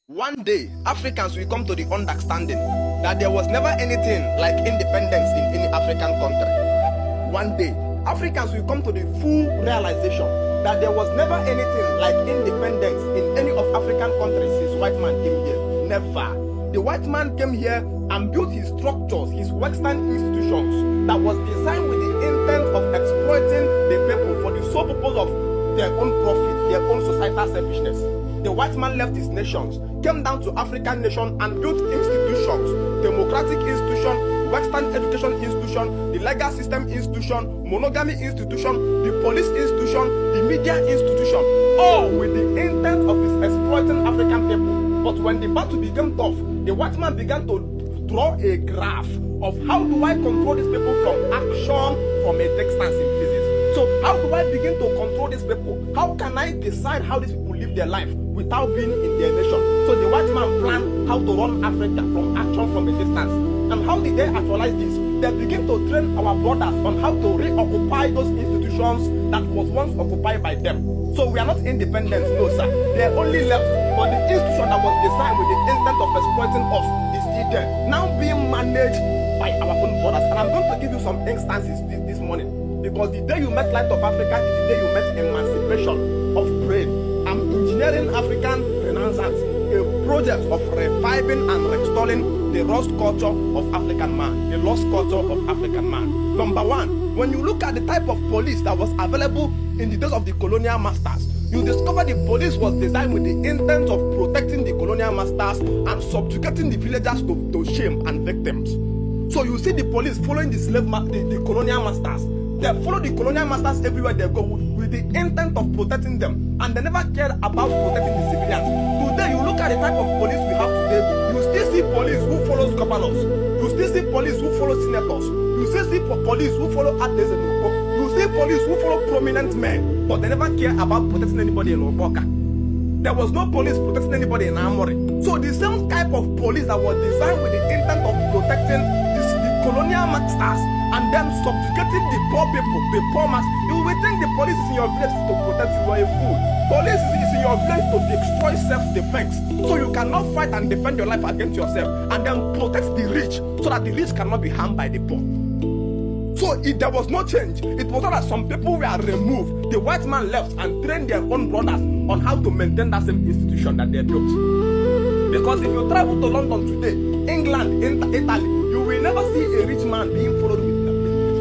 One day, Africans will come to the understanding that there was never anything like independence in any African country. One day, Africans will come to the full realization that there was never anything like independence in any of African countries since white man came here. Never. The white man came here and built his structures, his Western institutions that was designed with the intent of exploiting the people for the sole purpose of their own profit, their own societal selfishness. The white man left his nations, came down to African nations and built institutions, democratic institution, Western education institution, the legal system institution, monogamy institution, the police institution, the media institution, all with the intent of his exploiting African people. But when the battle became tough, the white man began to draw a graph of how do I control these people from action from a distance in physics. So how do I begin to control these people? How can I decide how these people live their life without being in their nation? So the white man planned how to run Africa from action from a distance. And how did they actualize this? They begin to train our brothers on how to reoccupy those institutions that was once occupied by them. So we are not independent, no sir. They are only left, but the institution that was designed with the intent of exploiting us is still there, now being managed by our own brothers. And I'm going to give you some instances this morning. Because the day you met Light of Africa is the day you met emancipation of brain. I'm engineering African Renaissance, a project of reviving and restoring the lost culture of African man, the lost culture of African man. Number one, when you look at the type of police that was available in the days of the colonial masters, you discover the police was designed with the intent of protecting the colonial masters and subjugating the villagers to shame and victims. So you see the police following the colonial masters. They follow the colonial masters everywhere they go with the intent of protecting them, and they never cared about protecting the civilians. Today, you look at the type of police we have today, you still see police who follows governors, you still see police who follow senators, you still see police who follow artists in Obo, you see police who follow prominent men, but they never care about protecting anybody in Oboka. There was no police protecting anybody in Amori. So the same type of police that was designed with the intent of protecting the colonial masters and then subjugating the poor people, the poor mass. You will think the police is in your village to protect you. You are a fool. Police is in your village to destroy self-defense. So you cannot fight and defend your life against yourself and then protect the rich so that the rich cannot be harmed by the poor. So there was no change. It was not that some people were removed. The white man left and trained their own brothers on how to maintain that same institution that they built. Because if you travel to London today, England, Italy, you will never see a rich man being followed with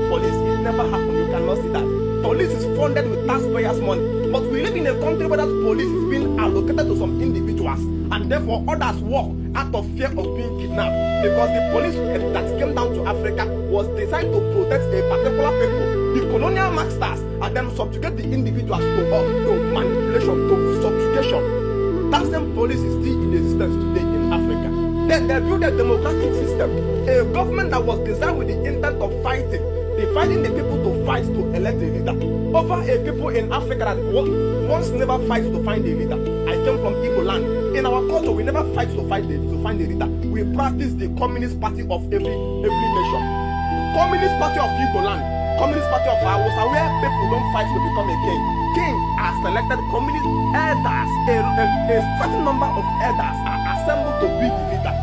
police. It never happened. You cannot see that. Police is funded with taxpayers' money. But we live in a country where that police is being allocated to some individuals, and therefore others walk out of fear of being kidnapped. Because the police that came down to Africa was designed to protect a particular people. The colonial masters and then subjugate the individuals to manipulation, to subjugation. That same police is still in existence today in Africa. Then they built a democratic system, a government that was designed with the intent of fighting. Dividing the people to fight to elect a leader over a people in Africa that once never fights to find a leader. I came from Igbo land. In our culture, we never fight to find a leader. We practice the Communist Party of every nation. Communist Party of Igbo land, Communist Party of Hausa, where people don't fight to become a king. King are selected communist elders. A certain number of elders are assembled to be the leader,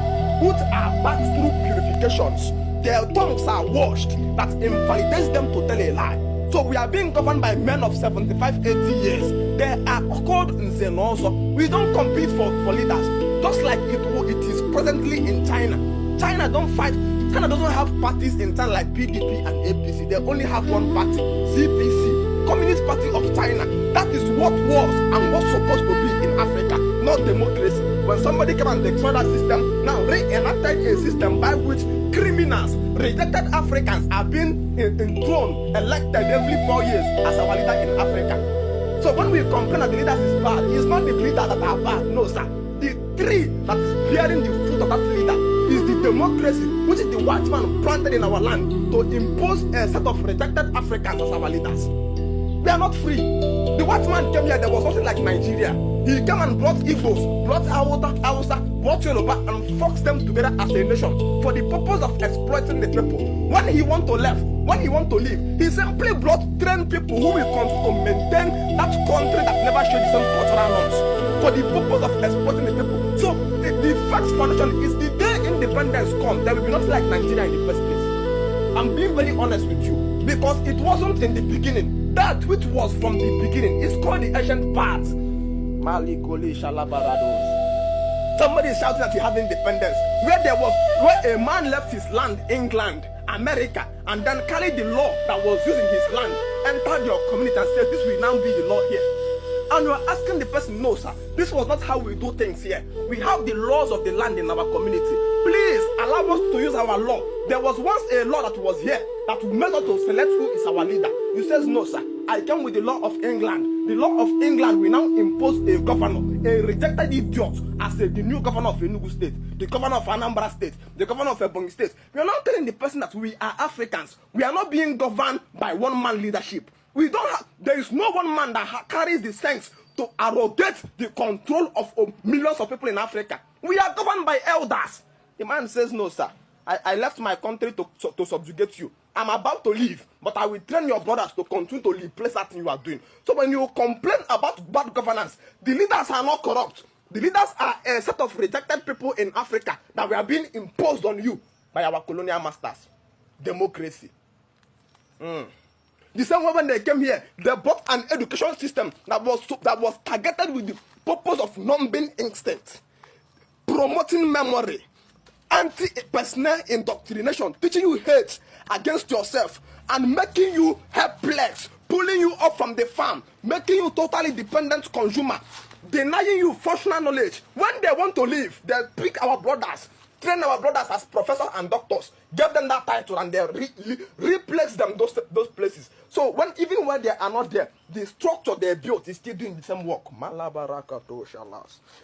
which are passed through purifications. Their tongues are washed that invalidates them to tell a lie. So we are being governed by men of 75, 80 years. They are called Nzenoso. We don't compete for leaders, just like it is presently in China. China don't fight. China doesn't have parties in China like PDP and APC. They only have one party, CPC, Communist Party of China. That is what was and what's supposed to be in Africa, not democracy. When somebody came and destroyed that system, now re-enacted a system by which criminals, rejected Africans are being enthroned, elected every 4 years as our leader in Africa. So when we complain that the leaders is bad, it's not the leaders that are bad, no sir. The tree that is bearing the fruit of that leader is the democracy, which is the white man planted in our land to impose a set of rejected Africans as our leaders. We are not free. The white man came here, there was something like Nigeria. He came and brought Igbos, brought Hausa, brought Yoruba, and forced them together as a nation for the purpose of exploiting the people. When he want to leave, he simply brought trained people who will continue to maintain that country that never showed the same cultural norms for the purpose of exploiting the people. So independence come, there will be nothing like Nigeria in the first place. I'm being very honest with you, because it wasn't in the beginning. That which was from the beginning is called the ancient past. Malikoli Shalabarados. Somebody is shouting that he had independence. Where a man left his land, England, America, and then carried the law that was used in his land, entered your community and said, this will now be the law here. And you are asking the person, no sir, this was not how we do things here. We have the laws of the land in our community. Please allow us to use our law. There was once a law that was here that would make us to select who is our leader. You says, no sir, I came with the law of England. The law of England will now impose a governor, a rejected idiot, as the new governor of Enugu State, the governor of Anambra State, the governor of Ebonyi State. We are now telling the person that we are Africans. We are not being governed by one-man leadership. We don't have, there is no one man that carries the sense to arrogate the control of millions of people in Africa. We are governed by elders. The man says, no sir, I left my country to subjugate you. I'm about to leave, but I will train your brothers to continue to replace that thing you are doing. So when you complain about bad governance, the leaders are not corrupt. The leaders are a set of rejected people in Africa that were being imposed on you by our colonial masters. Democracy. The same way when they came here, they brought an education system that was targeted with the purpose of numbing instinct, promoting memory, anti-personal indoctrination, teaching you hate against yourself, and making you helpless, pulling you up from the farm, making you totally dependent consumer, denying you functional knowledge. When they want to leave, they pick our brothers, train our brothers as professors and doctors, give them that title, and they replace them those places. So even when they are not there, the structure they built is still doing the same work.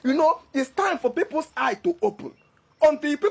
You know, it's time for people's eye to open. Until people